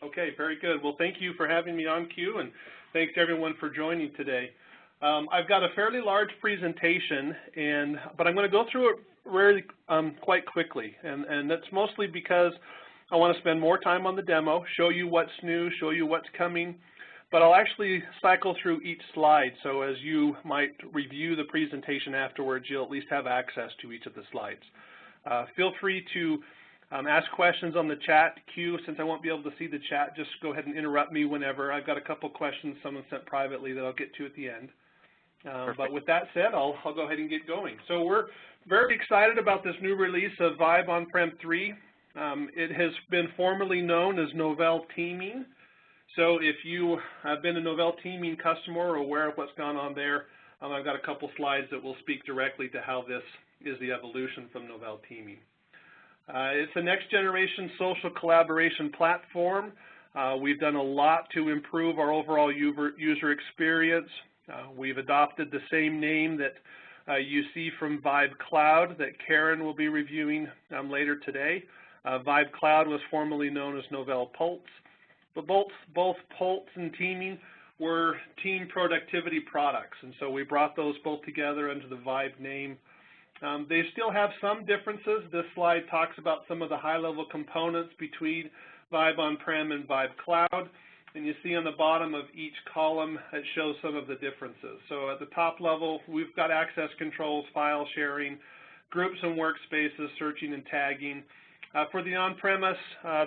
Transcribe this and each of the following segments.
Okay, very good. Well, thank you for having me on cue, and thanks everyone for joining today. I've got a fairly large presentation, but I'm going to go through it really quite quickly, and that's mostly because I want to spend more time on the demo, show you what's new, show you what's coming, but I'll actually cycle through each slide, so as you might review the presentation afterwards, you'll at least have access to each of the slides. Feel free to ask questions on the chat queue. Since I won't be able to see the chat, just go ahead and interrupt me whenever. I've got a couple questions someone sent privately that I'll get to at the end. But with that said, I'll go ahead and get going. So we're very excited about this new release of Vibe OnPrem 3. It has been formerly known as Novell Teaming. So if you have been a Novell Teaming customer or aware of what's gone on there, I've got a couple slides that will speak directly to how this is the evolution from Novell Teaming. It's a next generation social collaboration platform. We've done a lot to improve our overall user experience. We've adopted the same name that you see from Vibe Cloud that Karen will be reviewing later today. Vibe Cloud was formerly known as Novell Pulse, but both Pulse and Teaming were team productivity products, and so we brought those both together under the Vibe name. They still have some differences. This slide talks about some of the high-level components between Vibe OnPrem and Vibe Cloud, and you see on the bottom of each column it shows some of the differences. So at the top level, we've got access controls, file sharing, groups and workspaces, searching and tagging. For the on-premise,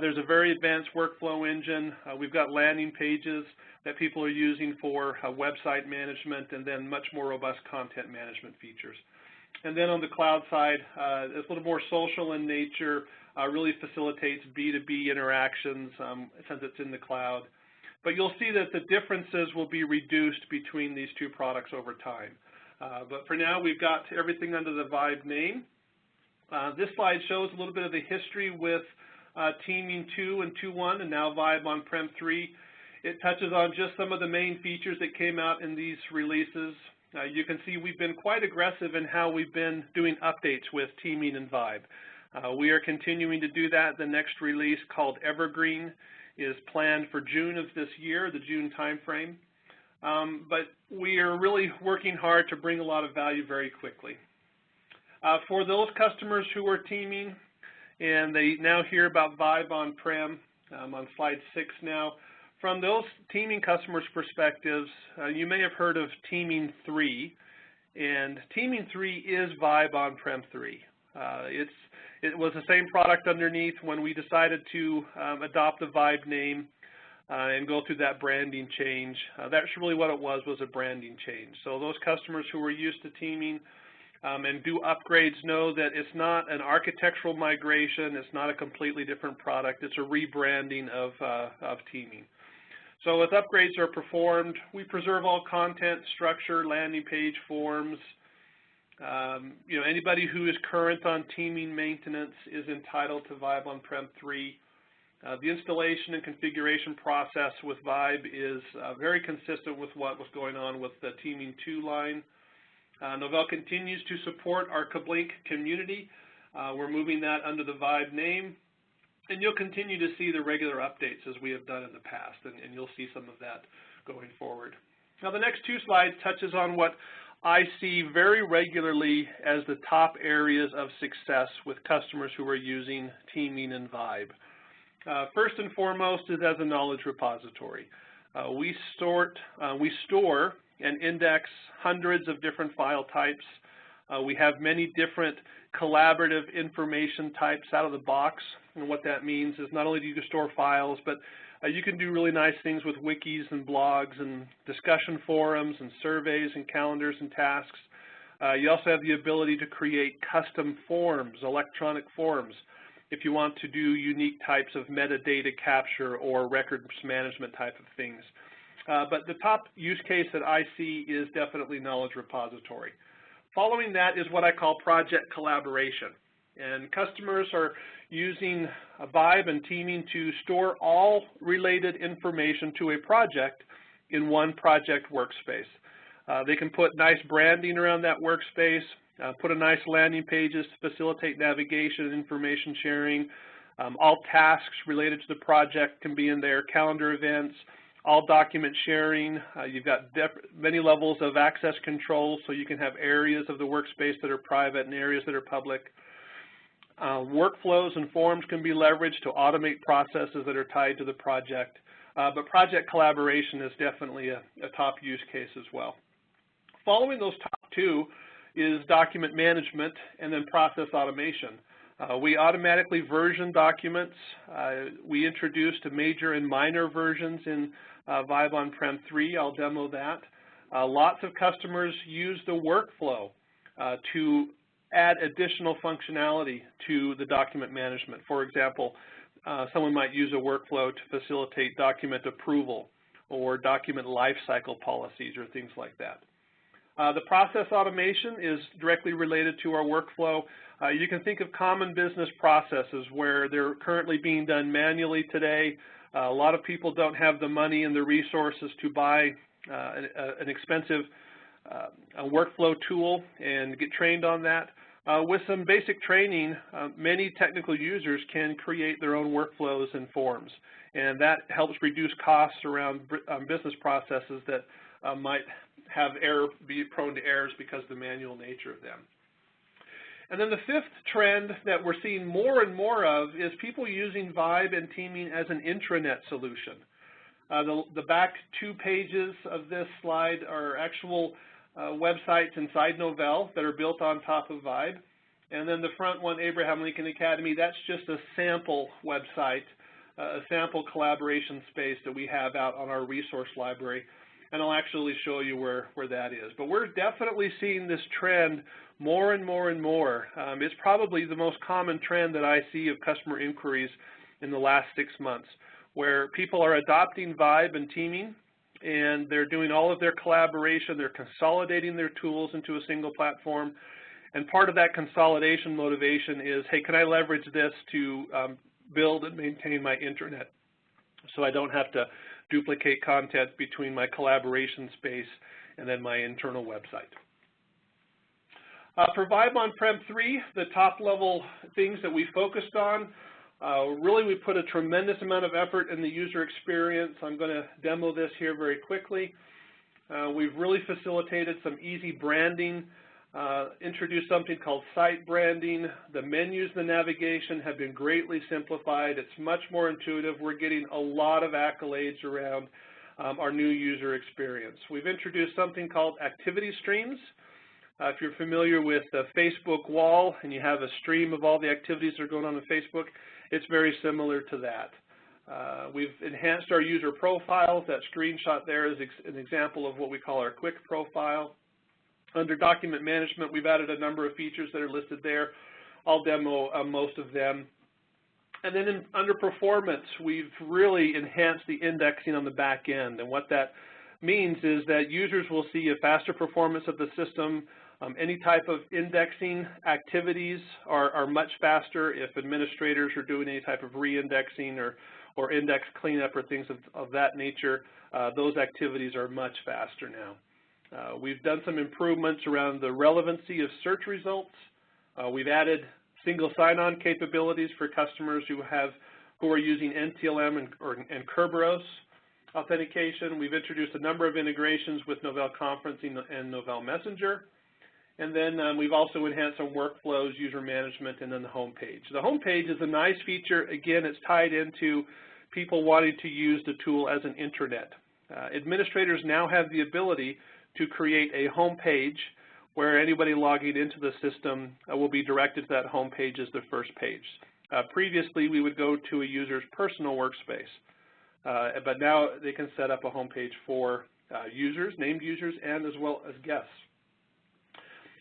there's a very advanced workflow engine. We've got landing pages that people are using for website management, and then much more robust content management features. And then on the cloud side, it's a little more social in nature, really facilitates B2B interactions since it's in the cloud. But you'll see that the differences will be reduced between these two products over time. But for now, we've got everything under the Vibe name. This slide shows a little bit of the history with Teaming 2 and 2.1 and now Vibe OnPrem 3. It touches on just some of the main features that came out in these releases. You can see we've been quite aggressive in how we've been doing updates with Teaming and Vibe. We are continuing to do that. The next release, called Evergreen, is planned for June of this year, the June timeframe. But we are really working hard to bring a lot of value very quickly. For those customers who are teaming and they now hear about Vibe OnPrem, on slide 6 now, from those teaming customers' perspectives, you may have heard of Teaming 3, and Teaming 3 is Vibe OnPrem 3. It was the same product underneath when we decided to adopt the Vibe name and go through that branding change. That's really what it was a branding change. So those customers who were used to teaming and do upgrades know that it's not an architectural migration, it's not a completely different product, it's a rebranding of teaming. So as upgrades are performed, we preserve all content, structure, landing page, forms. Anybody who is current on teaming maintenance is entitled to Vibe OnPrem 3. The installation and configuration process with Vibe is very consistent with what was going on with the Teaming 2 line. Novell continues to support our GroupLink community. We're moving that under the Vibe name, and you'll continue to see the regular updates as we have done in the past, and you'll see some of that going forward. Now the next two slides touches on what I see very regularly as the top areas of success with customers who are using Teaming and Vibe. First and foremost is as a knowledge repository. We store and index hundreds of different file types. We have many different collaborative information types out of the box, and what that means is not only do you store files, but you can do really nice things with wikis and blogs and discussion forums and surveys and calendars and tasks. You also have the ability to create custom forms, electronic forms, if you want to do unique types of metadata capture or records management type of things. But the top use case that I see is definitely knowledge repository. Following that is what I call project collaboration. And customers are using Vibe and Teaming to store all related information to a project in one project workspace. They can put nice branding around that workspace, put a nice landing pages to facilitate navigation and information sharing, All tasks related to the project can be in there, calendar events, all document sharing. You've got many levels of access control, so you can have areas of the workspace that are private and areas that are public. Workflows and forms can be leveraged to automate processes that are tied to the project. But project collaboration is definitely a top use case as well. Following those top two is document management and then process automation. We automatically version documents. We introduced major and minor versions in Vibe OnPrem 3. I'll demo that. Lots of customers use the workflow to add additional functionality to the document management. For example, someone might use a workflow to facilitate document approval or document lifecycle policies or things like that. The process automation is directly related to our workflow. You can think of common business processes where they're currently being done manually today. A lot of people don't have the money and the resources to buy an expensive workflow tool and get trained on that. With some basic training, many technical users can create their own workflows and forms, and that helps reduce costs around business processes that might be prone to errors because of the manual nature of them. And then the fifth trend that we're seeing more and more of is people using Vibe and teaming as an intranet solution. The back 2 pages of this slide are actual websites inside Novell that are built on top of Vibe. And then the front one, Abraham Lincoln Academy, that's just a sample website, a sample collaboration space that we have out on our resource library. And I'll actually show you where that is. But we're definitely seeing this trend more and more and more. It's probably the most common trend that I see of customer inquiries in the last 6 months, where people are adopting Vibe and teaming, and they're doing all of their collaboration. They're consolidating their tools into a single platform. And part of that consolidation motivation is, hey, can I leverage this to build and maintain my intranet so I don't have to duplicate content between my collaboration space and then my internal website. For Vibe OnPrem 3, the top level things that we focused on, really we put a tremendous amount of effort in the user experience. I'm going to demo this here very quickly. We've really facilitated some easy branding, introduced something called site branding. The menus, the navigation have been greatly simplified. It's much more intuitive. We're getting a lot of accolades around our new user experience. We've introduced something called activity streams. If you're familiar with the Facebook wall and you have a stream of all the activities that are going on Facebook, it's very similar to that. We've enhanced our user profiles. That screenshot there is an example of what we call our quick profile. Under document management, we've added a number of features that are listed there. I'll demo most of them. And then under performance, we've really enhanced the indexing on the back end. And what that means is that users will see a faster performance of the system. Any type of indexing activities are much faster. If administrators are doing any type of re-indexing or index cleanup or things of that nature, those activities are much faster now. We've done some improvements around the relevancy of search results. We've added single sign-on capabilities for customers who are using NTLM and Kerberos authentication. We've introduced a number of integrations with Novell Conferencing and Novell Messenger. And then we've also enhanced some workflows, user management, and then the home page. The home page is a nice feature. Again, it's tied into people wanting to use the tool as an intranet. Administrators now have the ability to create a home page where anybody logging into the system will be directed to that home page as the first page. Previously, we would go to a user's personal workspace, but now they can set up a home page for users, named users, and as well as guests.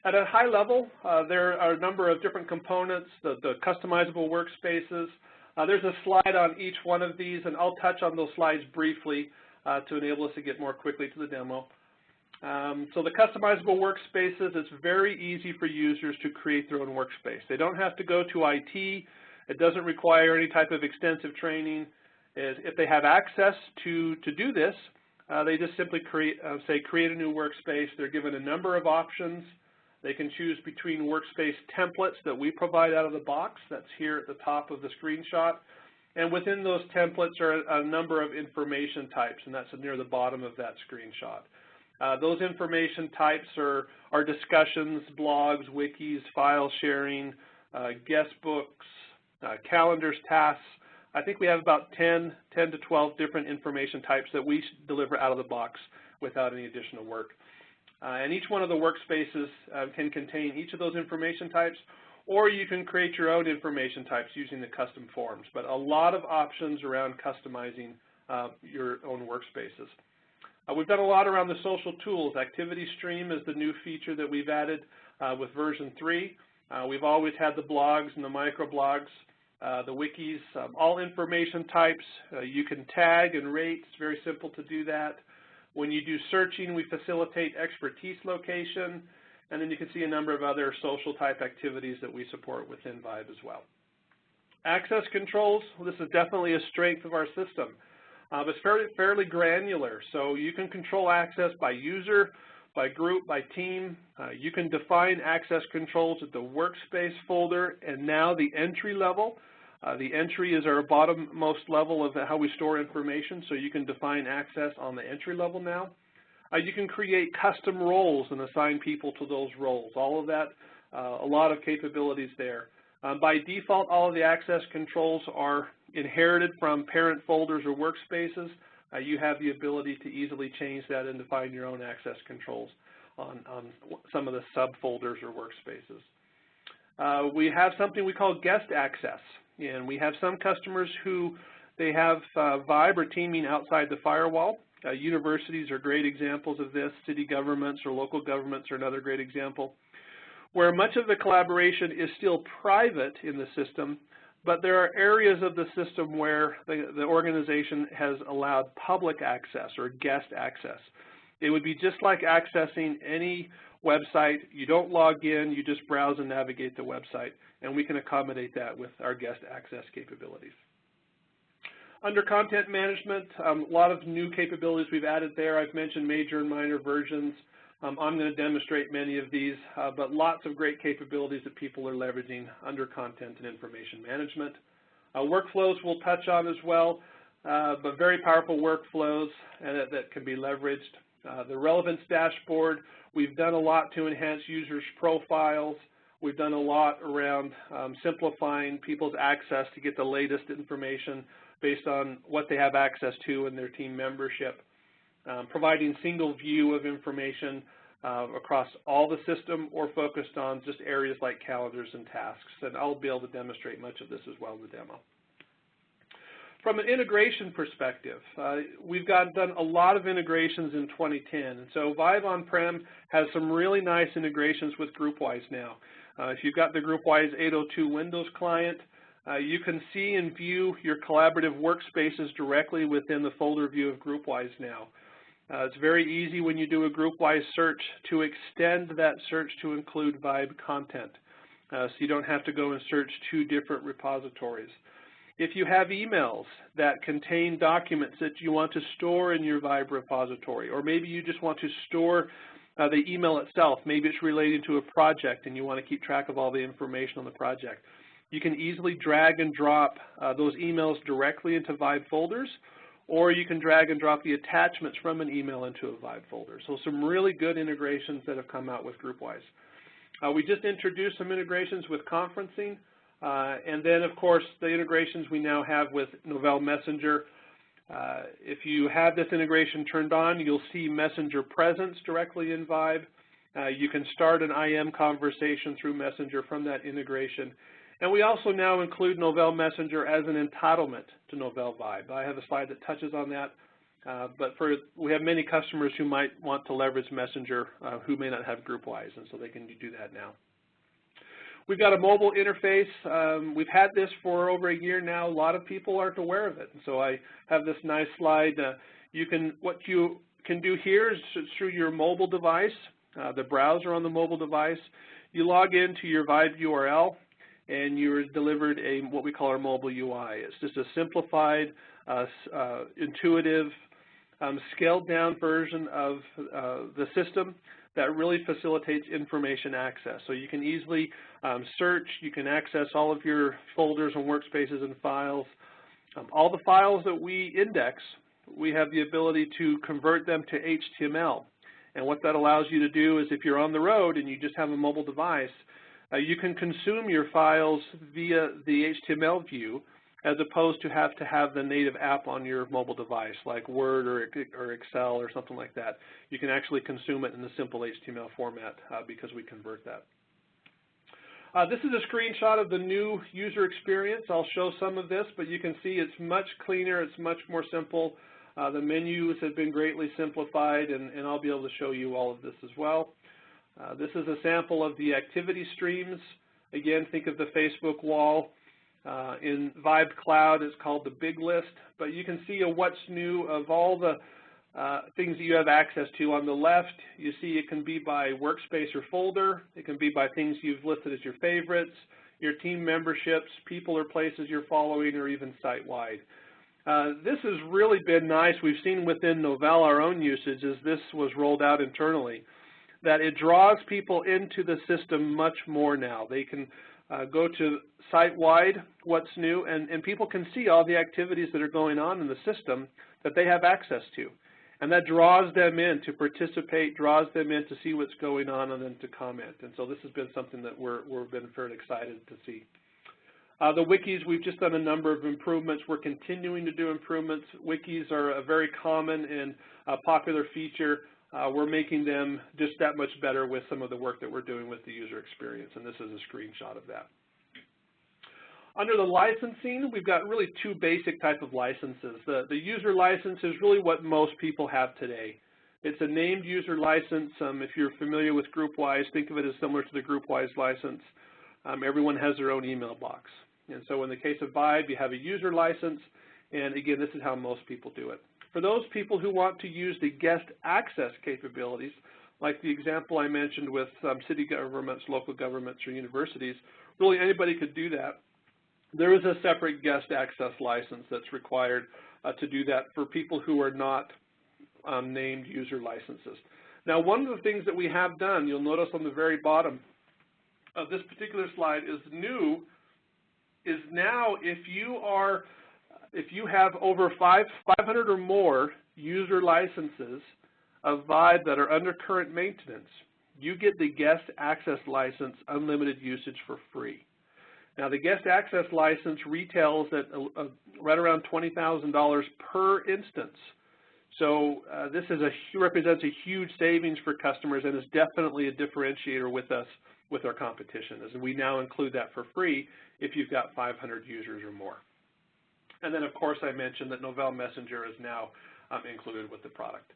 At a high level, there are a number of different components, the customizable workspaces. There's a slide on each one of these, and I'll touch on those slides briefly to enable us to get more quickly to the demo. So the customizable workspaces, it's very easy for users to create their own workspace. They don't have to go to IT. It doesn't require any type of extensive training. If they have access to do this, they just simply create a new workspace. They're given a number of options. They can choose between Workspace templates that we provide out of the box. That's here at the top of the screenshot. And within those templates are a number of information types, and that's near the bottom of that screenshot. Those information types are discussions, blogs, wikis, file sharing, guest books, calendars, tasks. I think we have about 10 to 12 different information types that we deliver out of the box without any additional work. And each one of the workspaces can contain each of those information types, or you can create your own information types using the custom forms. But a lot of options around customizing your own workspaces. We've done a lot around the social tools. Activity Stream is the new feature that we've added with version 3. We've always had the blogs and the microblogs, the wikis, all information types. You can tag and rate. It's very simple to do that. When you do searching, we facilitate expertise location, and then you can see a number of other social type activities that we support within Vibe as well. Access controls, well, this is definitely a strength of our system. It's fairly granular, so you can control access by user, by group, by team. You can define access controls at the workspace folder and now the entry level. The entry is our bottommost level of how we store information, so you can define access on the entry level now. You can create custom roles and assign people to those roles. All of that, a lot of capabilities there. By default, all of the access controls are inherited from parent folders or workspaces. You have the ability to easily change that and define your own access controls on some of the subfolders or workspaces. We have something we call guest access, and we have some customers who they have Vibe or teaming outside the firewall. Universities are great examples of this. City governments or local governments are another great example, where much of the collaboration is still private in the system, but there are areas of the system where the organization has allowed public access or guest access. It would be just like accessing any website. You don't log in, you just browse and navigate the website, and we can accommodate that with our guest access capabilities. Under content management, a lot of new capabilities we've added there. I've mentioned major and minor versions. I'm going to demonstrate many of these, but lots of great capabilities that people are leveraging under content and information management. Workflows we'll touch on as well, but very powerful workflows that can be leveraged. The Relevance Dashboard, we've done a lot to enhance users' profiles. We've done a lot around simplifying people's access to get the latest information based on what they have access to in their team membership. Providing single view of information across all the system or focused on just areas like calendars and tasks. And I'll be able to demonstrate much of this as well in the demo. From an integration perspective, we've done a lot of integrations in 2010. And so Vibe OnPrem has some really nice integrations with GroupWise now. If you've got the GroupWise 802 Windows client, you can see and view your collaborative workspaces directly within the folder view of GroupWise now. It's very easy when you do a GroupWise search to extend that search to include Vibe content. So you don't have to go and search 2 different repositories. If you have emails that contain documents that you want to store in your Vibe repository, or maybe you just want to store the email itself, maybe it's related to a project and you want to keep track of all the information on the project, you can easily drag and drop those emails directly into Vibe folders, or you can drag and drop the attachments from an email into a Vibe folder. So some really good integrations that have come out with GroupWise. We just introduced some integrations with conferencing, and then of course the integrations we now have with Novell Messenger. If you have this integration turned on, you'll see Messenger presence directly in Vibe. You can start an IM conversation through Messenger from that integration. And we also now include Novell Messenger as an entitlement to Novell Vibe. I have a slide that touches on that, but we have many customers who might want to leverage Messenger who may not have GroupWise, and so they can do that now. We've got a mobile interface. We've had this for over a year now. A lot of people aren't aware of it, and so I have this nice slide. What you can do here is through your mobile device, the browser on the mobile device. You log into your Vibe URL, and you're delivered what we call our mobile UI. It's just a simplified, intuitive scaled down version of the system that really facilitates information access. So you can easily search, you can access all of your folders and workspaces and files. All the files that we index, we have the ability to convert them to HTML. And what that allows you to do is if you're on the road and you just have a mobile device, you can consume your files via the HTML view as opposed to have the native app on your mobile device like Word or Excel or something like that. You can actually consume it in the simple HTML format because we convert that. This is a screenshot of the new user experience. I'll show some of this, but you can see it's much cleaner, it's much more simple. The menus have been greatly simplified, and I'll be able to show you all of this as well. This is a sample of the activity streams. Again, think of the Facebook wall. In Vibe Cloud, it's called the big list, but you can see a what's new of all the things that you have access to. On the left, you see it can be by workspace or folder. It can be by things you've listed as your favorites, your team memberships, people or places you're following, or even site-wide. This has really been nice. We've seen within Novell our own usage as this was rolled out internally, that it draws people into the system much more now. They can go to site-wide, what's new, and people can see all the activities that are going on in the system that they have access to. And that draws them in to participate, draws them in to see what's going on, and then to comment. And so this has been something that we've been fairly excited to see. The wikis, we've just done a number of improvements. We're continuing to do improvements. Wikis are a very common and popular feature. We're making them just that much better with some of the work that we're doing with the user experience, and this is a screenshot of that. Under the licensing, we've got really two basic type of licenses. The user license is really what most people have today. It's a named user license. If you're familiar with GroupWise, think of it as similar to the GroupWise license. Everyone has their own email box. And so in the case of Vibe, you have a user license, and again, this is how most people do it. For those people who want to use the guest access capabilities, like the example I mentioned with city governments, local governments, or universities, really anybody could do that. There is a separate guest access license that's required to do that for people who are not named user licenses. Now, one of the things that we have done, you'll notice on the very bottom of this particular slide is new, is now if you have over 500 or more user licenses of Vibe that are under current maintenance, you get the guest access license unlimited usage for free. Now, the guest access license retails at right around $20,000 per instance. So this represents a huge savings for customers and is definitely a differentiator with us, with our competition, as we now include that for free if you've got 500 users or more. And then, of course, I mentioned that Novell Messenger is now included with the product.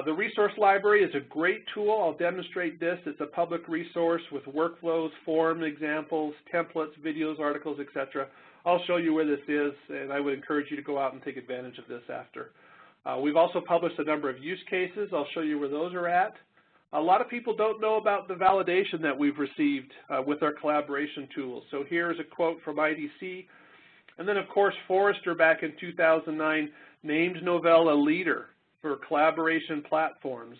The resource library is a great tool. I'll demonstrate this. It's a public resource with workflows, form examples, templates, videos, articles, etc. I'll show you where this is, and I would encourage you to go out and take advantage of this after. We've also published a number of use cases. I'll show you where those are at. A lot of people don't know about the validation that we've received with our collaboration tools. So here's a quote from IDC. And then, of course, Forrester back in 2009 named Novell a leader for collaboration platforms,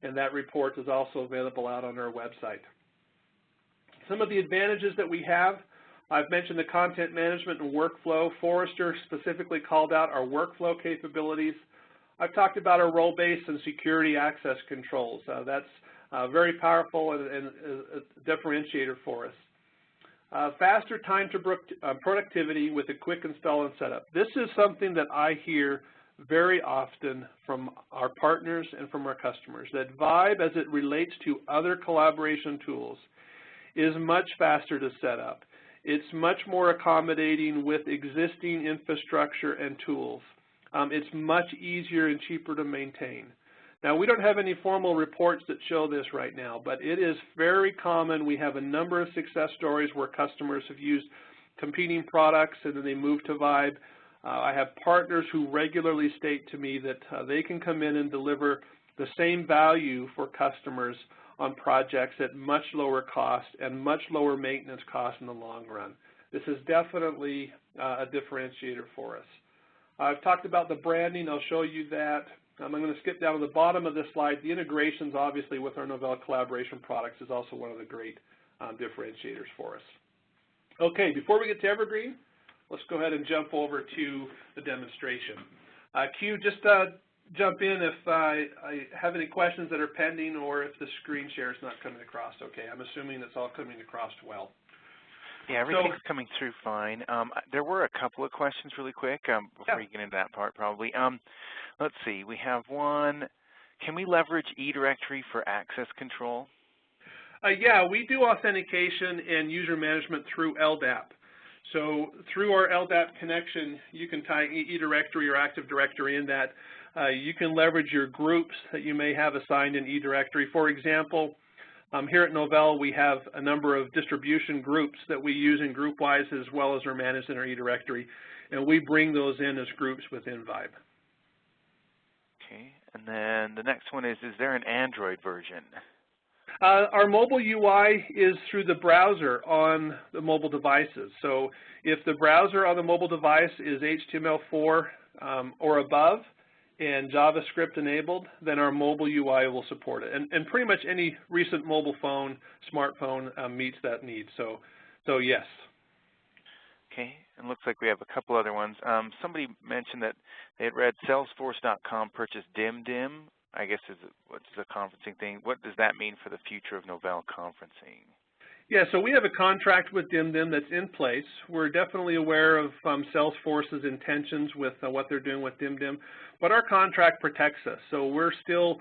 and that report is also available out on our website. Some of the advantages that we have, I've mentioned the content management and workflow. Forrester specifically called out our workflow capabilities. I've talked about our role-based and security access controls. That's very powerful and a differentiator for us. Faster time to productivity with a quick install and setup. This is something that I hear very often from our partners and from our customers, that Vibe, as it relates to other collaboration tools, is much faster to set up. It's much more accommodating with existing infrastructure and tools. It's much easier and cheaper to maintain. Now, we don't have any formal reports that show this right now, but it is very common. We have a number of success stories where customers have used competing products and then they move to Vibe. I have partners who regularly state to me that they can come in and deliver the same value for customers on projects at much lower cost and much lower maintenance cost in the long run. This is definitely a differentiator for us. I've talked about the branding. I'll show you that. I'm going to skip down to the bottom of this slide. The integrations, obviously, with our Novell collaboration products is also one of the great differentiators for us. Okay, before we get to Evergreen, let's go ahead and jump over to the demonstration. Q, just jump in if I have any questions that are pending or if the screen share is not coming across okay. I'm assuming it's all coming across well. Yeah, everything's coming through fine. There were a couple of questions really quick before you get into that part probably. Let's see, we have one. Can we leverage eDirectory for access control? Yeah, we do authentication and user management through LDAP. So through our LDAP connection, you can tie eDirectory or Active Directory in that. You can leverage your groups that you may have assigned in eDirectory. For example, here at Novell, we have a number of distribution groups that we use in GroupWise as well as are managed in our eDirectory, and we bring those in as groups within Vibe. Okay, and then the next one is there an Android version? Our mobile UI is through the browser on the mobile devices. So if the browser on the mobile device is HTML4 or above and JavaScript enabled, then our mobile UI will support it. And pretty much any recent mobile phone, smartphone meets that need. So yes. Okay, and looks like we have a couple other ones. Somebody mentioned that they had read Salesforce.com purchased DimDim. I guess what's the conferencing thing? What does that mean for the future of Novell conferencing? Yeah, so we have a contract with DimDim that's in place. We're definitely aware of Salesforce's intentions with what they're doing with DimDim, but our contract protects us. So we're still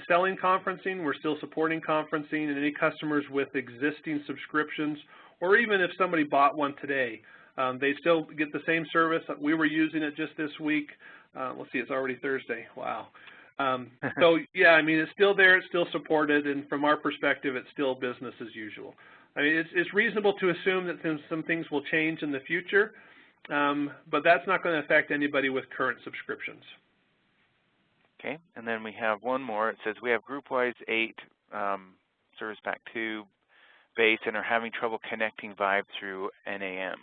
selling conferencing, we're still supporting conferencing, and any customers with existing subscriptions, or even if somebody bought one today, they still get the same service. We were using it just this week. Let's see, it's already Thursday. Wow. So yeah, I mean, it's still there, it's still supported, and from our perspective, it's still business as usual. I mean, it's reasonable to assume that some things will change in the future, but that's not going to affect anybody with current subscriptions. Okay, and then we have one more. It says we have GroupWise 8 Service Pack 2 base and are having trouble connecting Vibe through NAM.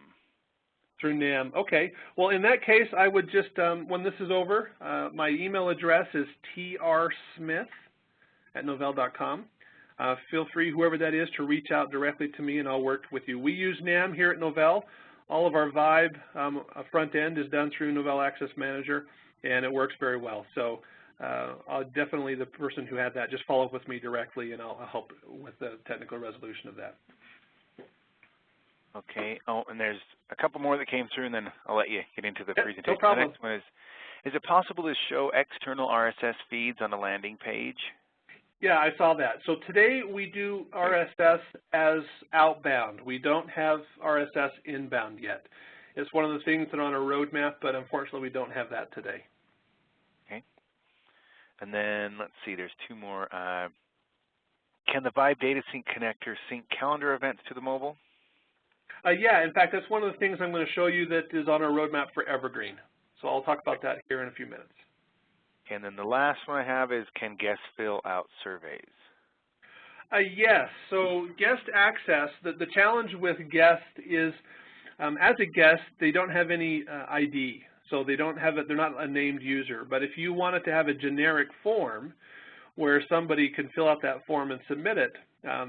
Through NAM. Okay. Well, in that case, I would just, when this is over, my email address is trsmith@novell.com. Feel free, whoever that is, to reach out directly to me, and I'll work with you. We use NAM here at Novell. All of our Vibe front end is done through Novell Access Manager, and it works very well. So I'll definitely, the person who had that, just follow up with me directly, and I'll help with the technical resolution of that. Okay. Oh, and there's a couple more that came through, and then I'll let you get into the presentation. No problem. The next one is it possible to show external RSS feeds on a landing page? Yeah, I saw that. So today we do RSS as outbound. We don't have RSS inbound yet. It's one of the things that are on our roadmap, but unfortunately we don't have that today. Okay. And then let's see, there's two more. Can the Vibe Data Sync connector sync calendar events to the mobile? Yeah, in fact, that's one of the things I'm going to show you that is on our roadmap for Evergreen. So I'll talk about that here in a few minutes. And then the last one I have is, can guests fill out surveys? Yes, so guest access, the challenge with guest is, as a guest, they don't have any ID. So they don't have they're not a named user. But if you wanted to have a generic form where somebody can fill out that form and submit it,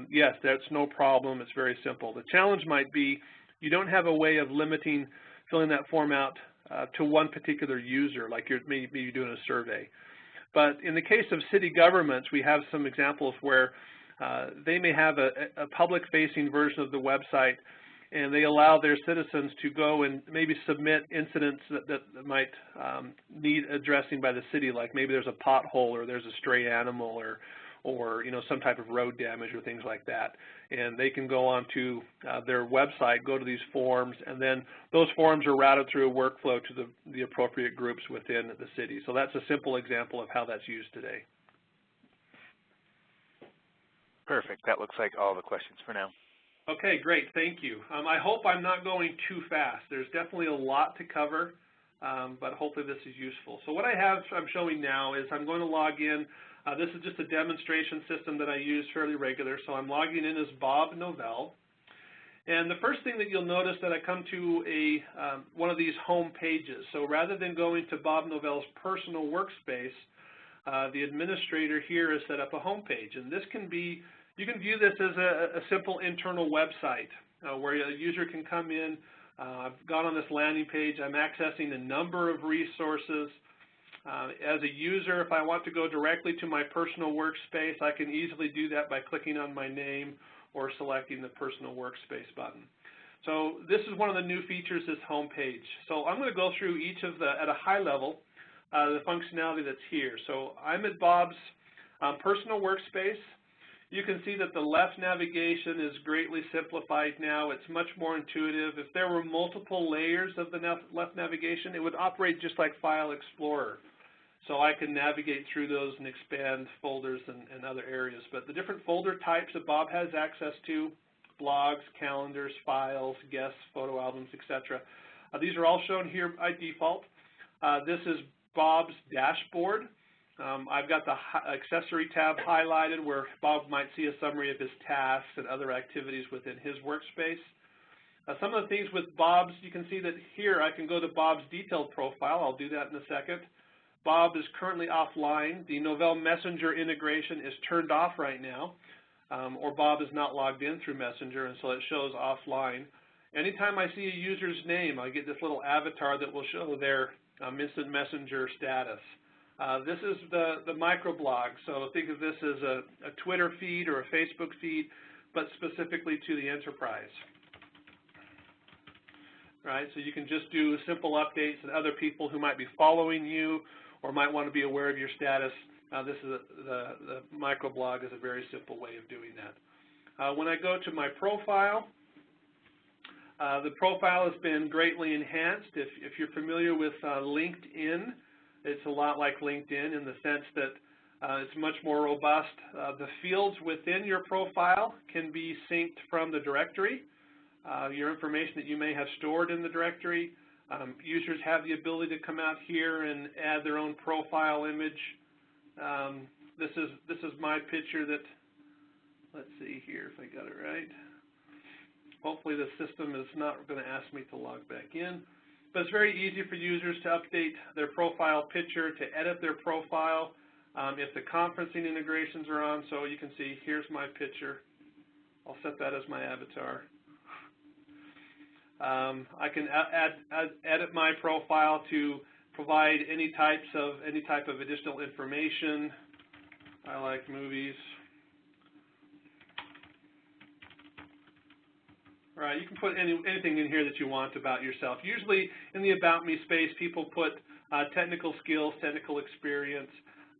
yes, that's no problem. It's very simple. The challenge might be you don't have a way of limiting filling that form out to one particular user, like you're maybe doing a survey. But in the case of city governments, we have some examples where they may have a public-facing version of the website, and they allow their citizens to go and maybe submit incidents that might need addressing by the city, like maybe there's a pothole or there's a stray animal or you know, some type of road damage or things like that. And they can go on to their website, go to these forms, and then those forms are routed through a workflow to the appropriate groups within the city. So that's a simple example of how that's used today. Perfect. That looks like all the questions for now. Okay, great. Thank you. I hope I'm not going too fast. There's definitely a lot to cover, but hopefully this is useful. So what I'm showing now is I'm going to log in. This is just a demonstration system that I use fairly regular, so I'm logging in as Bob Novell. And the first thing that you'll notice that I come to one of these home pages. So rather than going to Bob Novell's personal workspace, the administrator here has set up a home page, and this can be, you can view this as a simple internal website where a user can come in. I've gone on this landing page, I'm accessing a number of resources. As a user, if I want to go directly to my personal workspace, I can easily do that by clicking on my name or selecting the personal workspace button. So this is one of the new features, this home page. So I'm going to go through each of the, at a high level, the functionality that's here. So I'm at Bob's personal workspace. You can see that the left navigation is greatly simplified now. It's much more intuitive. If there were multiple layers of the left navigation, it would operate just like File Explorer. So I can navigate through those and expand folders and other areas. But the different folder types that Bob has access to, blogs, calendars, files, guests, photo albums, etc. These are all shown here by default. This is Bob's dashboard. I've got the accessory tab highlighted where Bob might see a summary of his tasks and other activities within his workspace. Some of the things with Bob's, you can see that here I can go to Bob's detailed profile. I'll do that in a second. Bob is currently offline. The Novell Messenger integration is turned off right now, or Bob is not logged in through Messenger, and so it shows offline. Anytime I see a user's name, I get this little avatar that will show their instant messenger status. This is the microblog, so think of this as a Twitter feed or a Facebook feed, but specifically to the enterprise. Right, so you can just do simple updates, and other people who might be following you or might want to be aware of your status, this is the microblog is a very simple way of doing that. When I go to my profile, the profile has been greatly enhanced. If you're familiar with LinkedIn, it's a lot like LinkedIn in the sense that it's much more robust. The fields within your profile can be synced from the directory. Your information that you may have stored in the directory. Users have the ability to come out here and add their own profile image. This is my picture that, let's see here if I got it right. Hopefully the system is not going to ask me to log back in. But it's very easy for users to update their profile picture, to edit their profile, if the conferencing integrations are on. So you can see, here's my picture. I'll set that as my avatar. I can edit my profile to provide any type of additional information. I like movies. All right, you can put anything in here that you want about yourself. Usually in the About Me space, people put technical skills, technical experience.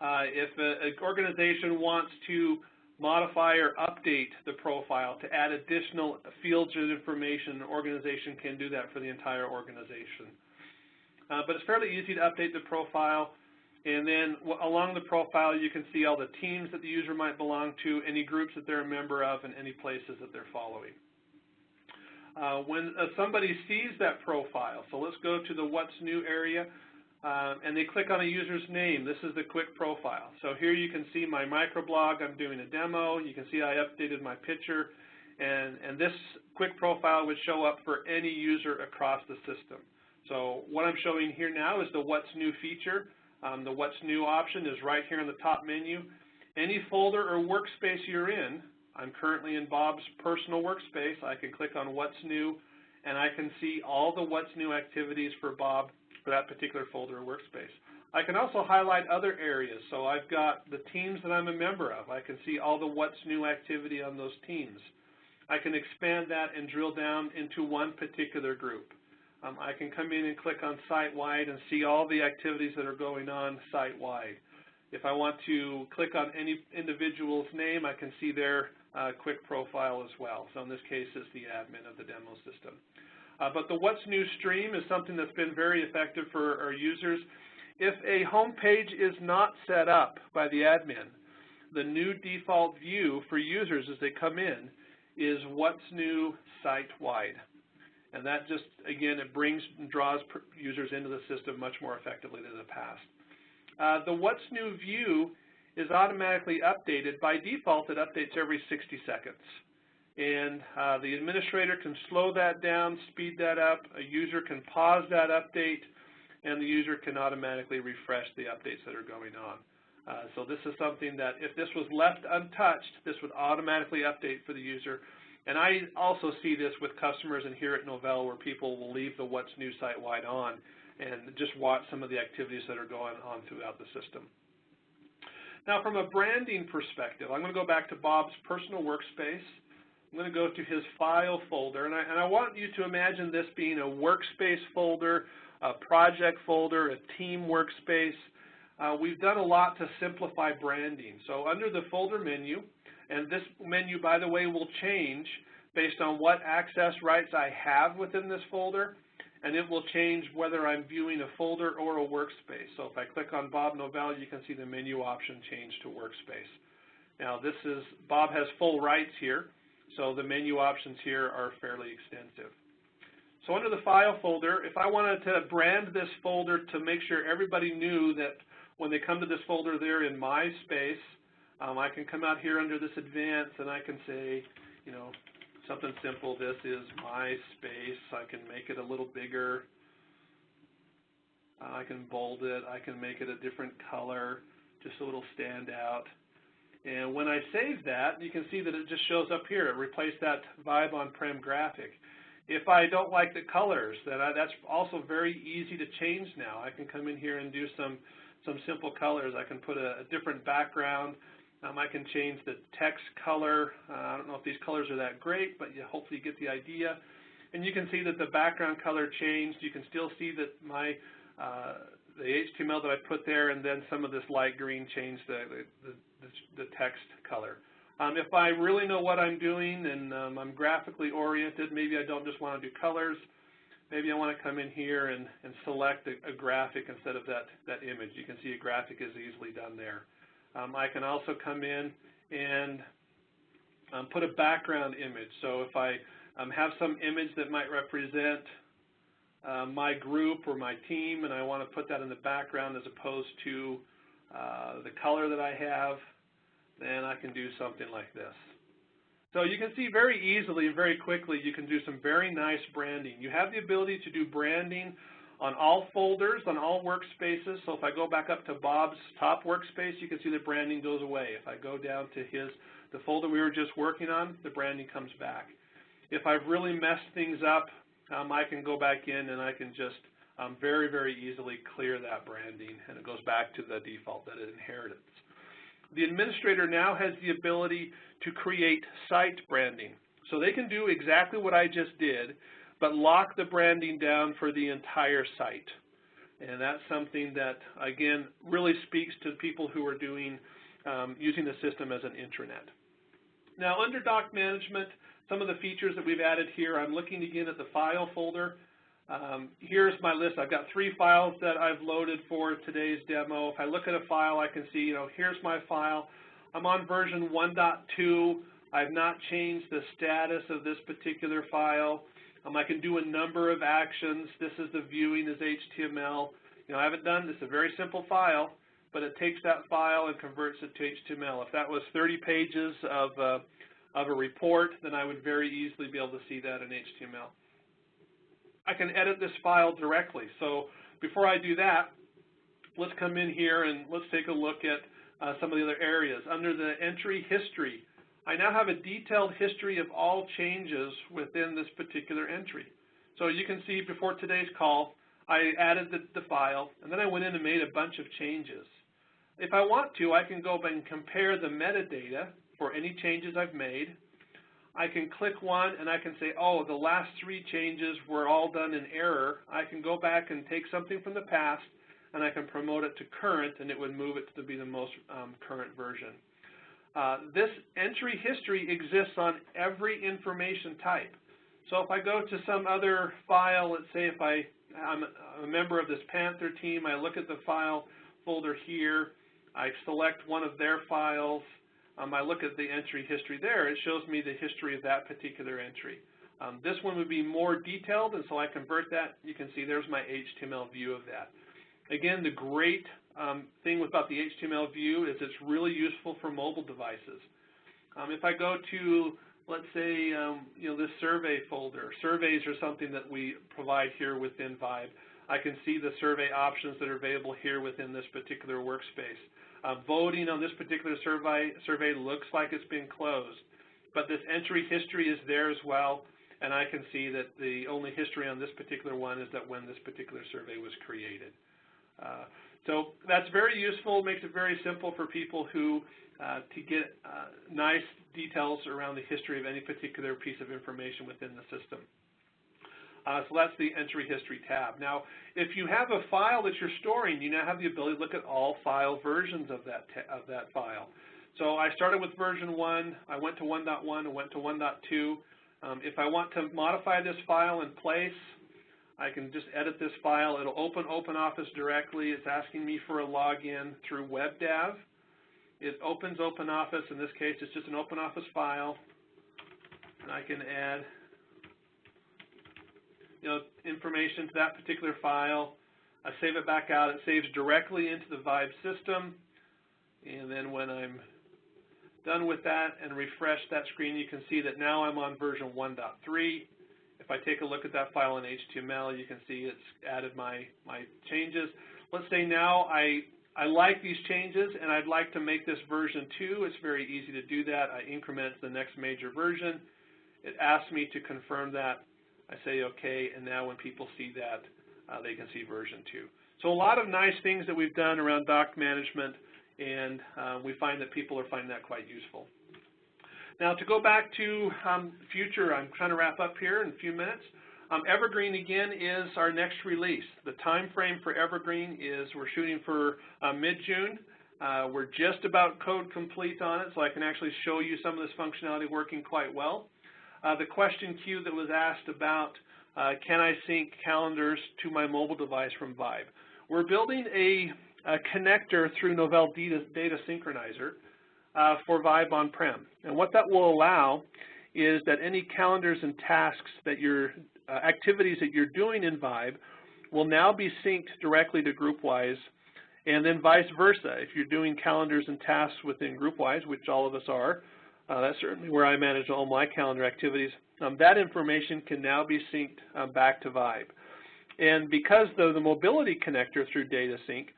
If an organization wants to modify or update the profile to add additional fields of information, an organization can do that for the entire organization. But it's fairly easy to update the profile. And then along the profile, you can see all the teams that the user might belong to, any groups that they're a member of, and any places that they're following. When somebody sees that profile, so let's go to the What's New area, and they click on a user's name. This is the quick profile. So here you can see my microblog. I'm doing a demo. You can see I updated my picture, and this quick profile would show up for any user across the system. So what I'm showing here now is the What's New feature. The What's New option is right here in the top menu. Any folder or workspace you're in, I'm currently in Bob's personal workspace. I can click on What's New, and I can see all the What's New activities for Bob for that particular folder or workspace. I can also highlight other areas. So I've got the teams that I'm a member of. I can see all the What's New activity on those teams. I can expand that and drill down into one particular group. I can come in and click on site-wide and see all the activities that are going on site-wide. If I want to click on any individual's name, I can see their quick profile as well. So in this case, it's the admin of the demo system. But the What's New stream is something that's been very effective for our users. If a home page is not set up by the admin, the new default view for users as they come in is What's New site-wide. And that just, again, it brings and draws users into the system much more effectively than in the past. The What's New view is automatically updated. By default, it updates every 60 seconds. And the administrator can slow that down, speed that up. A user can pause that update, and the user can automatically refresh the updates that are going on. So this is something that if this was left untouched, this would automatically update for the user. And I also see this with customers and here at Novell where people will leave the What's New site-wide on and just watch some of the activities that are going on throughout the system. Now from a branding perspective, I'm going to go back to Bob's personal workspace. I'm going to go to his file folder, and I want you to imagine this being a workspace folder, a project folder, a team workspace. We've done a lot to simplify branding. So under the folder menu, and this menu, by the way, will change based on what access rights I have within this folder, and it will change whether I'm viewing a folder or a workspace. So if I click on Bob Novell, you can see the menu option change to workspace. Now this is, Bob has full rights here, so the menu options here are fairly extensive. So under the file folder, if I wanted to brand this folder to make sure everybody knew that when they come to this folder, they're in my space, I can come out here under this advanced and I can say, you know, something simple. This is my space. I can make it a little bigger. I can bold it. I can make it a different color just so it'll stand out. And when I save that, you can see that it just shows up here. It replaced that Vibe OnPrem graphic. If I don't like the colors, that's also very easy to change now. I can come in here and do some simple colors. I can put a different background. I can change the text color. I don't know if these colors are that great, but you hopefully get the idea. And you can see that the background color changed. You can still see that my the HTML that I put there, and then some of this light green changed the text color. If I really know what I'm doing and I'm graphically oriented, maybe I don't just want to do colors. Maybe I want to come in here and select a graphic instead of that image. You can see a graphic is easily done there. I can also come in and put a background image. So if I have some image that might represent my group or my team, and I want to put that in the background as opposed to the color that I have, then I can do something like this. So you can see very easily and very quickly you can do some very nice branding. You have the ability to do branding on all folders, on all workspaces. So if I go back up to Bob's top workspace, you can see the branding goes away. If I go down to the folder we were just working on, the branding comes back. If I've really messed things up, I can go back in and I can just very, very easily clear that branding, and it goes back to the default that it inherited. The administrator now has the ability to create site branding. So they can do exactly what I just did, but lock the branding down for the entire site. And that's something that, again, really speaks to people who are doing, using the system as an intranet. Now, under doc management, some of the features that we've added here, I'm looking again at the file folder. Here's my list. I've got 3 files that I've loaded for today's demo. If I look at a file, I can see, you know, here's my file. I'm on version 1.2. I've not changed the status of this particular file. I can do a number of actions. This is the viewing as HTML. You know, I haven't done this. It's a very simple file, but it takes that file and converts it to HTML. If that was 30 pages of a report, then I would very easily be able to see that in HTML. I can edit this file directly. So before I do that, let's come in here and let's take a look at some of the other areas. Under the entry history, I now have a detailed history of all changes within this particular entry. So you can see before today's call, I added the file, and then I went in and made a bunch of changes. If I want to, I can go and compare the metadata for any changes I've made. I can click one and I can say, oh, the last 3 changes were all done in error. I can go back and take something from the past and I can promote it to current, and it would move it to be the most current version. This entry history exists on every information type. So if I go to some other file, let's say if I'm a member of this Panther team, I look at the file folder here, I select one of their files, I look at the entry history there, it shows me the history of that particular entry. This one would be more detailed, and so I convert that. You can see there's my HTML view of that. Again, the great thing about the HTML view is it's really useful for mobile devices. If I go to, let's say, you know, this survey folder, surveys are something that we provide here within Vibe. I can see the survey options that are available here within this particular workspace. Voting on this particular survey looks like it's been closed, but this entry history is there as well, and I can see that the only history on this particular one is that when this particular survey was created. So that's very useful, makes it very simple for people who to get nice details around the history of any particular piece of information within the system. So that's the entry history tab. Now, if you have a file that you're storing, you now have the ability to look at all file versions of that file. So I started with version 1, I went to 1.1, I went to 1.2. If I want to modify this file in place, I can just edit this file. It'll open OpenOffice directly. It's asking me for a login through WebDAV. It opens OpenOffice. In this case, it's just an OpenOffice file, and I can add information to that particular file. I save it back out. It saves directly into the Vibe system, and then when I'm done with that and refresh that screen, you can see that now I'm on version 1.3. If I take a look at that file in HTML, you can see it's added my changes. Let's say now I like these changes and I'd like to make this version 2. It's very easy to do that. I increment to the next major version. It asks me to confirm that. I say OK, and now when people see that, they can see version 2. So a lot of nice things that we've done around doc management, and we find that people are finding that quite useful. Now, to go back to future, I'm trying to wrap up here in a few minutes. Evergreen, again, is our next release. The time frame for Evergreen is we're shooting for mid-June. We're just about code complete on it, so I can actually show you some of this functionality working quite well. The question queue that was asked about, can I sync calendars to my mobile device from Vibe? We're building a connector through Novell Data Synchronizer for Vibe OnPrem. And what that will allow is that any calendars and tasks that activities that you're doing in Vibe will now be synced directly to GroupWise, and then vice versa. If you're doing calendars and tasks within GroupWise, which all of us are, that's certainly where I manage all my calendar activities, that information can now be synced back to Vibe. And because the mobility connector through Data Sync,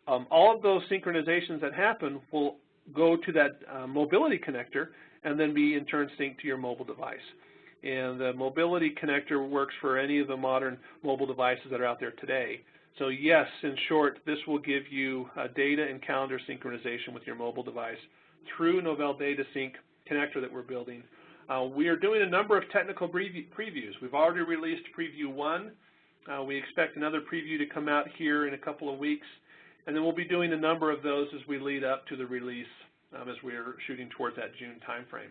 all of those synchronizations that happen will go to that mobility connector and then be in turn synced to your mobile device. And the mobility connector works for any of the modern mobile devices that are out there today. So yes, in short, this will give you data and calendar synchronization with your mobile device through Novell Data Sync connector that we're building. We are doing a number of technical previews. We've already released preview 1. We expect another preview to come out here in a couple of weeks. And then we'll be doing a number of those as we lead up to the release as we're shooting towards that June timeframe.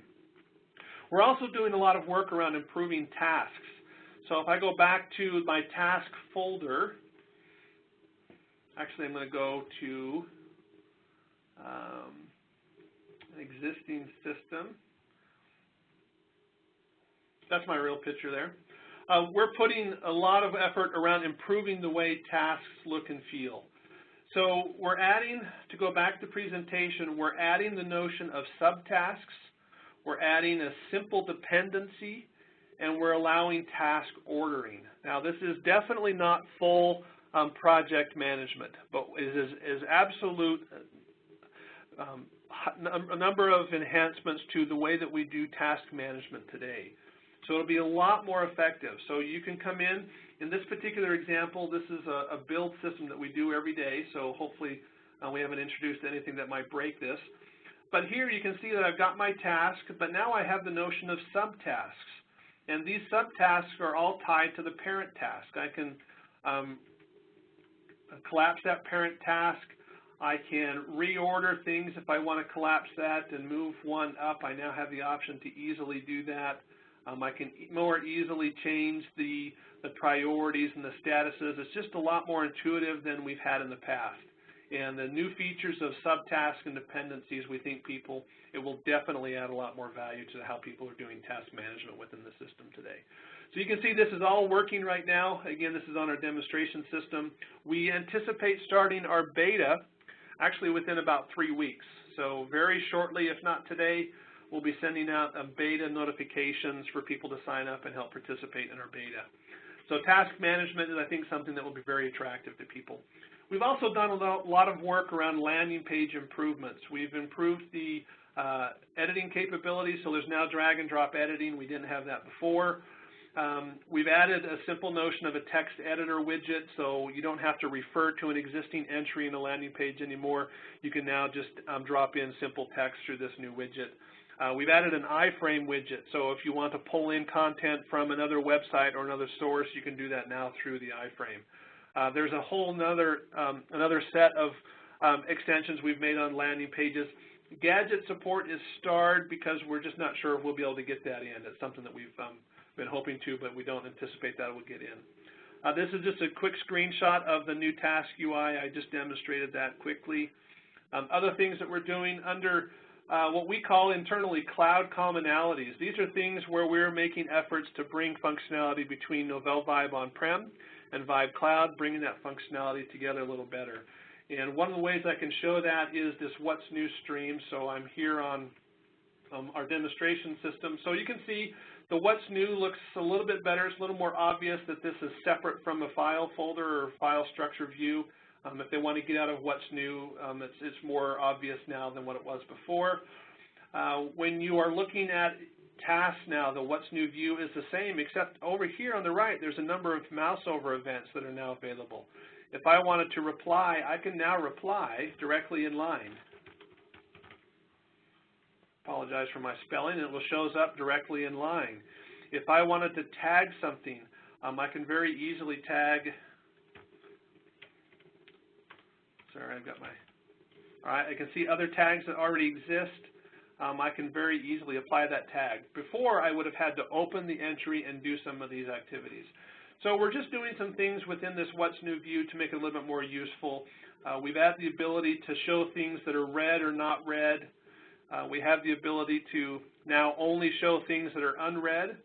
We're also doing a lot of work around improving tasks. So if I go back to my task folder, actually I'm going to go to an existing system. That's my real picture there. We're putting a lot of effort around improving the way tasks look and feel. So we're adding, to go back to presentation, we're adding the notion of subtasks, we're adding a simple dependency, and we're allowing task ordering. Now this is definitely not full project management, but it is absolute a number of enhancements to the way that we do task management today. So it'll be a lot more effective. So you can come in this particular example, this is a build system that we do every day, so hopefully we haven't introduced anything that might break this. But here you can see that I've got my task, but now I have the notion of subtasks. And these subtasks are all tied to the parent task. I can collapse that parent task. I can reorder things if I want to collapse that and move one up. I now have the option to easily do that. I can more easily change the priorities and the statuses. It's just a lot more intuitive than we've had in the past. And the new features of subtasks and dependencies, we think it will definitely add a lot more value to how people are doing task management within the system today. So you can see this is all working right now. Again, this is on our demonstration system. We anticipate starting our beta actually within about 3 weeks. So very shortly, if not today, we'll be sending out beta notifications for people to sign up and help participate in our beta. So task management is, I think, something that will be very attractive to people. We've also done a lot of work around landing page improvements. We've improved the editing capabilities, so there's now drag and drop editing. We didn't have that before. We've added a simple notion of a text editor widget, so you don't have to refer to an existing entry in a landing page anymore. You can now just drop in simple text through this new widget. We've added an iframe widget, so if you want to pull in content from another website or another source, you can do that now through the iframe. There's a whole another set of extensions we've made on landing pages. Gadget support is starred because we're just not sure if we'll be able to get that in. It's something that we've been hoping to, but we don't anticipate that will get in. This is just a quick screenshot of the new task UI. I just demonstrated that quickly. Other things that we're doing under what we call internally cloud commonalities. These are things where we're making efforts to bring functionality between Novell Vibe OnPrem and Vibe Cloud, bringing that functionality together a little better. And one of the ways I can show that is this What's New stream. So I'm here on our demonstration system. So you can see the What's New looks a little bit better. It's a little more obvious that this is separate from a file folder or file structure view. If they want to get out of What's New, it's more obvious now than what it was before. When you are looking at tasks now, the What's New view is the same, except over here on the right, there's a number of mouse over events that are now available. If I wanted to reply, I can now reply directly in line. Apologize for my spelling, it will shows up directly in line. If I wanted to tag something, I can very easily tag. Sorry, I've got my. All right, I can see other tags that already exist. I can very easily apply that tag. Before, I would have had to open the entry and do some of these activities. So we're just doing some things within this What's New view to make it a little bit more useful. We've added the ability to show things that are read or not read. We have the ability to now only show things that are unread.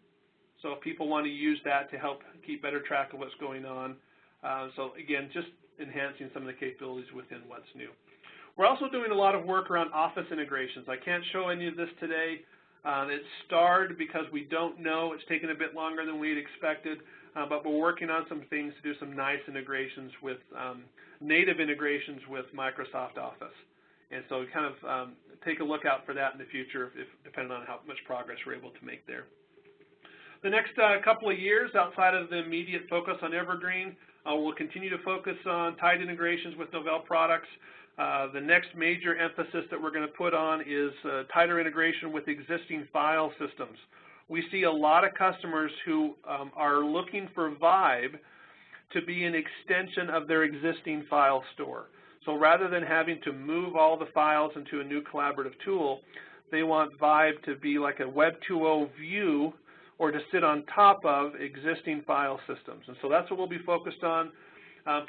So if people want to use that to help keep better track of what's going on. So again, just enhancing some of the capabilities within What's New. We're also doing a lot of work around Office integrations. I can't show any of this today. It's starred because we don't know. It's taken a bit longer than we had expected, but we're working on some things to do some nice integrations with native integrations with Microsoft Office. And so kind of take a look out for that in the future, depending on how much progress we're able to make there. The next couple of years, outside of the immediate focus on Evergreen, we'll continue to focus on tight integrations with Novell products. The next major emphasis that we're going to put on is tighter integration with existing file systems. We see a lot of customers who are looking for Vibe to be an extension of their existing file store. So rather than having to move all the files into a new collaborative tool, they want Vibe to be like a Web 2.0 view or to sit on top of existing file systems. And so that's what we'll be focused on,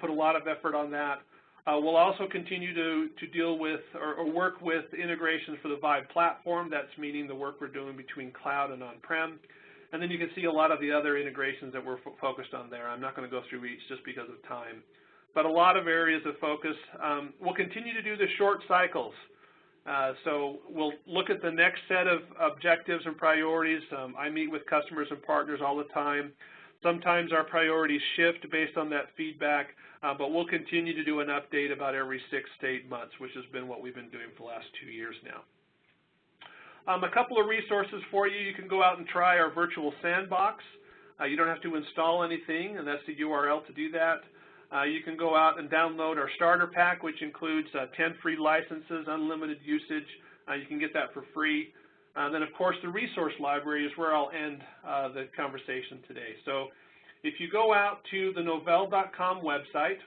put a lot of effort on that. We'll also continue to deal with or work with integrations for the Vibe platform. That's meaning the work we're doing between cloud and on-prem. And then you can see a lot of the other integrations that we're focused on there. I'm not going to go through each just because of time. But a lot of areas of focus. We'll continue to do the short cycles. So we'll look at the next set of objectives and priorities. I meet with customers and partners all the time. Sometimes our priorities shift based on that feedback, but we'll continue to do an update about every 6 to 8 months, which has been what we've been doing for the last 2 years now. A couple of resources for you. You can go out and try our virtual sandbox. You don't have to install anything, and that's the URL to do that. You can go out and download our starter pack, which includes 10 free licenses, unlimited usage. You can get that for free. Then, of course, the resource library is where I'll end the conversation today. So if you go out to the Novell.com website,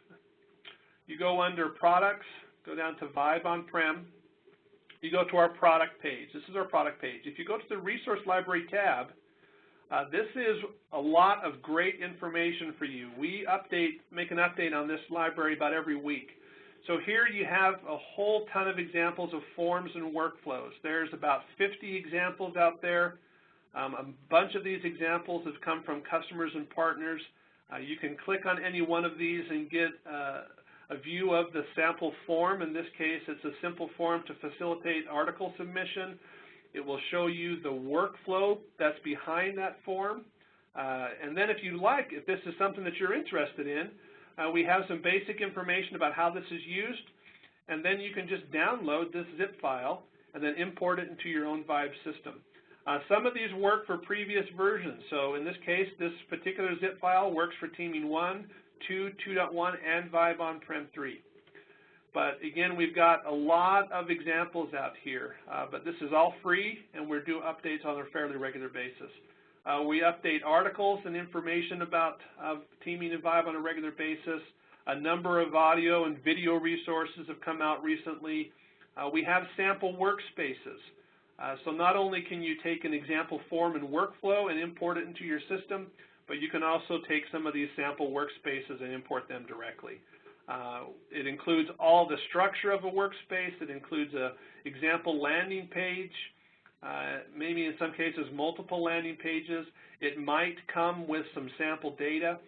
you go under Products, go down to Vibe OnPrem, you go to our product page. This is our product page. If you go to the Resource Library tab, this is a lot of great information for you. We make an update on this library about every week. So here you have a whole ton of examples of forms and workflows. There's about 50 examples out there. A bunch of these examples have come from customers and partners. You can click on any one of these and get a view of the sample form. In this case, it's a simple form to facilitate article submission. It will show you the workflow that's behind that form. And then if this is something that you're interested in, we have some basic information about how this is used, and then you can just download this zip file and then import it into your own Vibe system. Some of these work for previous versions. So in this case, this particular zip file works for Teaming 1, 2, 2.1, and Vibe OnPrem 3. But again, we've got a lot of examples out here. But this is all free, and we do updates on a fairly regular basis. We update articles and information about Teaming and Vibe on a regular basis. A number of audio and video resources have come out recently. We have sample workspaces. So not only can you take an example form and workflow and import it into your system, but you can also take some of these sample workspaces and import them directly. It includes all the structure of a workspace. It includes an example landing page, maybe in some cases multiple landing pages. It might come with some sample data,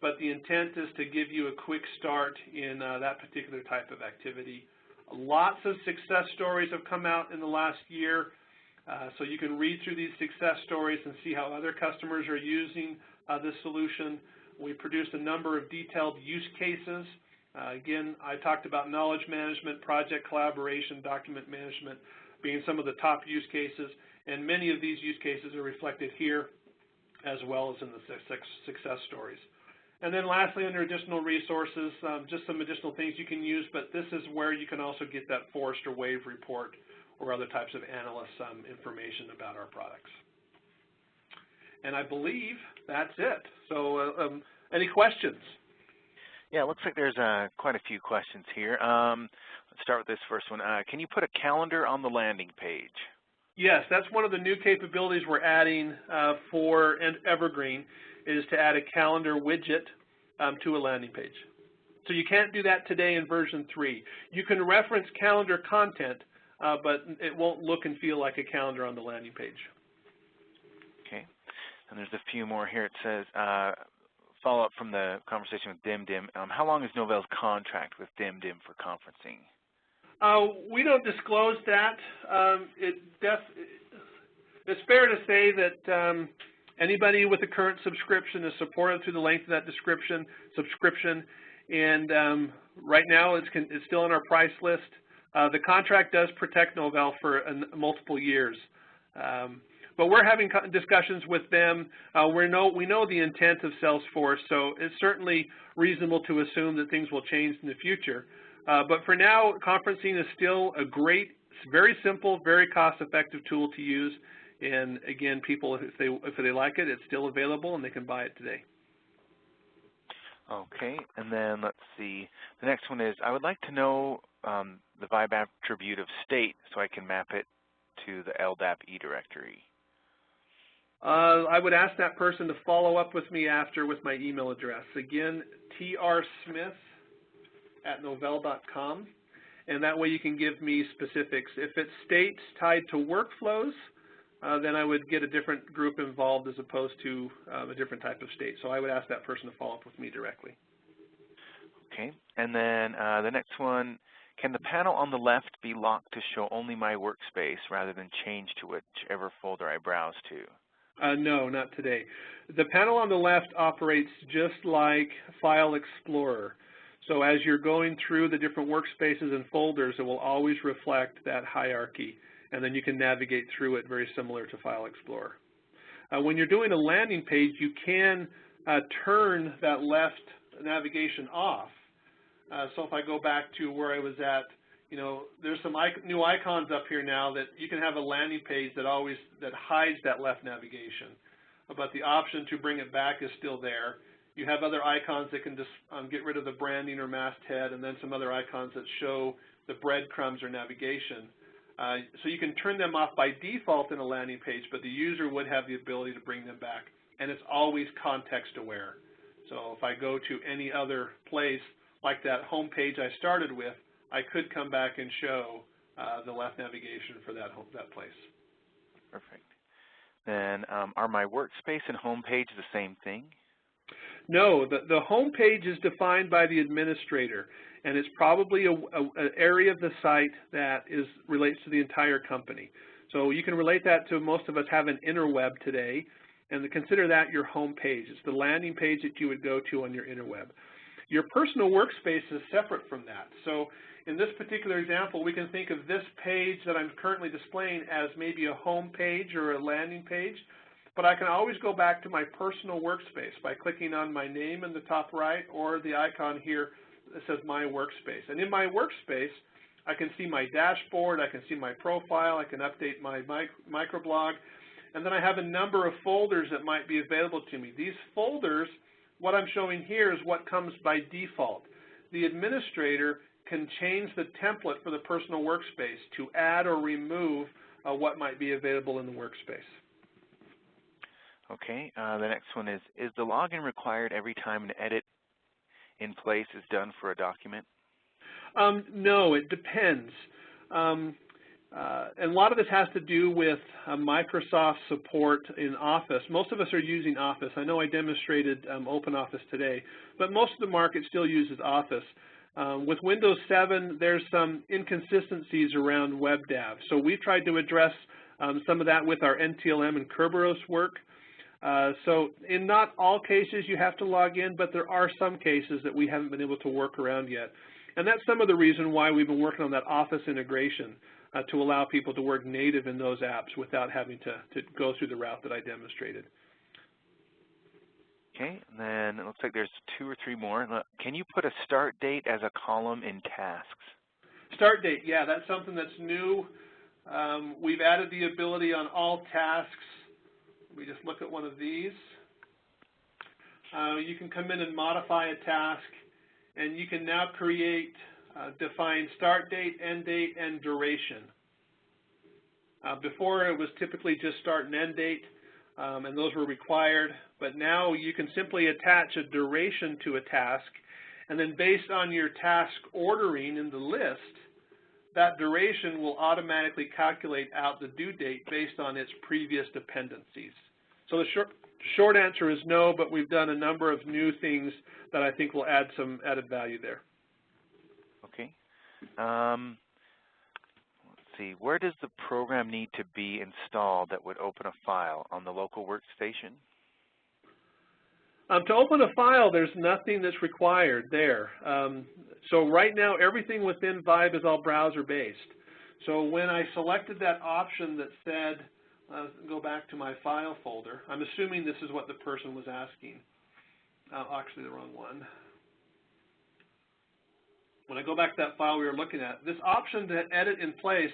but the intent is to give you a quick start in that particular type of activity. Lots of success stories have come out in the last year, so you can read through these success stories and see how other customers are using this solution. We produced a number of detailed use cases. Again, I talked about knowledge management, project collaboration, document management being some of the top use cases, and many of these use cases are reflected here as well as in the success stories. And then lastly, under additional resources, just some additional things you can use, but this is where you can also get that Forrester Wave report or other types of analyst information about our products. And I believe that's it. So any questions? Yeah, it looks like there's quite a few questions here. Let's start with this first one. Can you put a calendar on the landing page? Yes, that's one of the new capabilities we're adding for Evergreen, is to add a calendar widget to a landing page. So you can't do that today in version 3. You can reference calendar content, but it won't look and feel like a calendar on the landing page. Okay, and there's a few more here. It says, follow-up from the conversation with DimDim. How long is Novell's contract with DimDim for conferencing? We don't disclose that. It's fair to say that anybody with a current subscription is supported through the length of that subscription, and right now it's still on our price list. The contract does protect Novell for multiple years. But we're having discussions with them. We know the intent of Salesforce, so it's certainly reasonable to assume that things will change in the future. But for now, conferencing is still a great, very simple, very cost-effective tool to use. And again, people, if they like it, it's still available and they can buy it today. Okay, and then let's see. The next one is, I would like to know the Vibe attribute of state so I can map it to the LDAP eDirectory. I would ask that person to follow up with me after with my email address. Again, trsmith@novell.com, and that way you can give me specifics. If it's states tied to workflows, then I would get a different group involved as opposed to a different type of state. So I would ask that person to follow up with me directly. Okay, and then the next one, can the panel on the left be locked to show only my workspace rather than change to whichever folder I browse to? No, not today. The panel on the left operates just like File Explorer. So as you're going through the different workspaces and folders, it will always reflect that hierarchy, and then you can navigate through it very similar to File Explorer. When you're doing a landing page, you can turn that left navigation off. So if I go back to where I was at, you know, there's some new icons up here now that you can have a landing page that hides that left navigation, but the option to bring it back is still there. You have other icons that can just get rid of the branding or masthead, and then some other icons that show the breadcrumbs or navigation. So you can turn them off by default in a landing page, but the user would have the ability to bring them back, and it's always context aware. So if I go to any other place, like that home page I started with, I could come back and show the left navigation for that place. Perfect. Then are my workspace and home page the same thing? No, the home page is defined by the administrator, and it's probably an area of the site that relates to the entire company. So you can relate that to most of us have an interweb today, and consider that your home page. It's the landing page that you would go to on your interweb. Your personal workspace is separate from that. So in this particular example, we can think of this page that I'm currently displaying as maybe a home page or a landing page, but I can always go back to my personal workspace by clicking on my name in the top right or the icon here that says My Workspace. And in my workspace, I can see my dashboard, I can see my profile, I can update my microblog, and then I have a number of folders that might be available to me. These folders, what I'm showing here is what comes by default. The administrator can change the template for the personal workspace to add or remove what might be available in the workspace. Okay, the next one is the login required every time an edit in place is done for a document? No, it depends. And a lot of this has to do with Microsoft support in Office. Most of us are using Office. I know I demonstrated OpenOffice today, but most of the market still uses Office. With Windows 7, there's some inconsistencies around WebDAV. So we've tried to address some of that with our NTLM and Kerberos work. So in not all cases you have to log in, but there are some cases that we haven't been able to work around yet. And that's some of the reason why we've been working on that Office integration to allow people to work native in those apps without having to go through the route that I demonstrated. Okay, and then it looks like there's 2 or 3 more. Can you put a start date as a column in tasks? Start date, yeah, that's something that's new. We've added the ability on all tasks. We just look at one of these. You can come in and modify a task, and you can now create, define start date, end date, and duration. Before it was typically just start and end date, and those were required, but now you can simply attach a duration to a task, and then based on your task ordering in the list, that duration will automatically calculate out the due date based on its previous dependencies. So the short answer is no, but we've done a number of new things that I think will add some added value there. Okay. Let's see. Where does the program need to be installed that would open a file? On the local workstation? To open a file, there's nothing that's required there. So right now, everything within Vibe is all browser-based. So when I selected that option that said, go back to my file folder, I'm assuming this is what the person was asking. Actually, the wrong one. When I go back to that file we were looking at, this option to edit in place,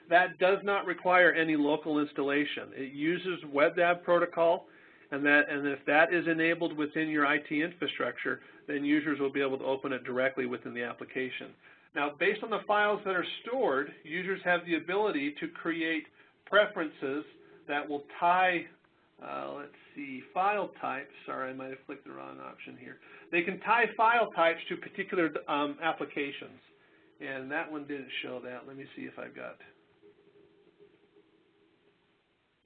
that does not require any local installation. It uses WebDAV protocol, and if that is enabled within your IT infrastructure, then users will be able to open it directly within the application. Now, based on the files that are stored, users have the ability to create preferences that will tie, let's see, file types. Sorry, I might have clicked the wrong option here. They can tie file types to particular applications, and that one didn't show that. Let me see if I've got,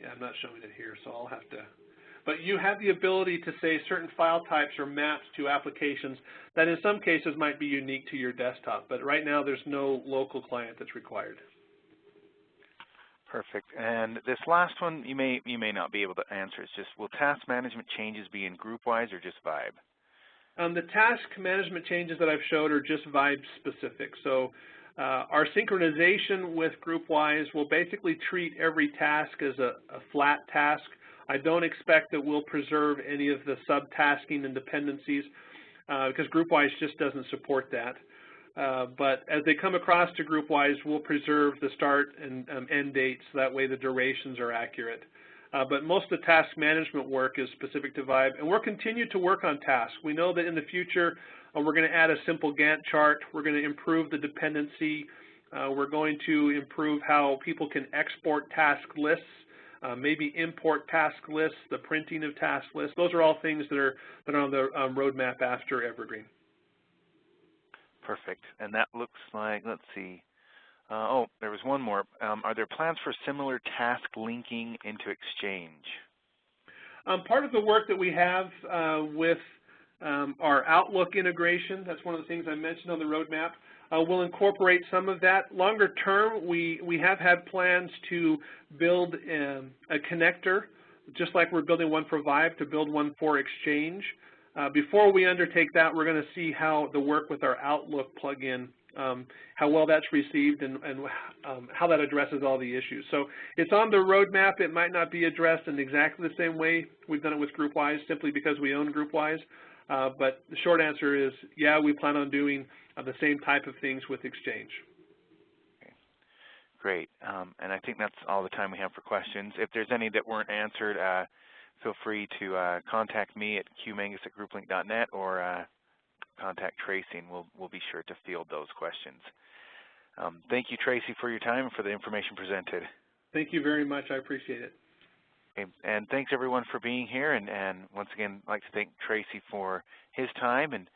yeah, I'm not showing it here, so I'll have to. But you have the ability to say certain file types are mapped to applications that in some cases might be unique to your desktop, but right now there's no local client that's required. Perfect. And this last one, you may not be able to answer. It's just, will task management changes be in GroupWise or just Vibe? The task management changes that I've showed are just Vibe specific. So our synchronization with GroupWise will basically treat every task as a flat task. I don't expect that we'll preserve any of the subtasking and dependencies because GroupWise just doesn't support that. But as they come across to GroupWise, we'll preserve the start and end dates. That way the durations are accurate. But most of the task management work is specific to Vibe, and we'll continue to work on tasks. We know that in the future, we're going to add a simple Gantt chart. We're going to improve the dependency. We're going to improve how people can export task lists, maybe import task lists, the printing of task lists. Those are all things that are on the roadmap after Evergreen. Perfect. And that looks like, let's see. Oh, there was one more. Are there plans for similar task linking into Exchange? Part of the work that we have with our Outlook integration, that's one of the things I mentioned on the roadmap, we'll incorporate some of that. Longer term, we have had plans to build a connector just like we're building one for Vive, to build one for Exchange. Before we undertake that, we're going to see how the work with our Outlook plugin, how well that's received, and how that addresses all the issues. So it's on the roadmap. It might not be addressed in exactly the same way we've done it with GroupWise, simply because we own GroupWise. But the short answer is, yeah, we plan on doing the same type of things with Exchange. Okay. Great. And I think that's all the time we have for questions. If there's any that weren't answered, feel free to contact me at qmangus@grouplink.net or contact Tracy, and we'll be sure to field those questions. Thank you, Tracy, for your time and for the information presented. Thank you very much. I appreciate it. Okay. And thanks, everyone, for being here. And once again, I'd like to thank Tracy for his time and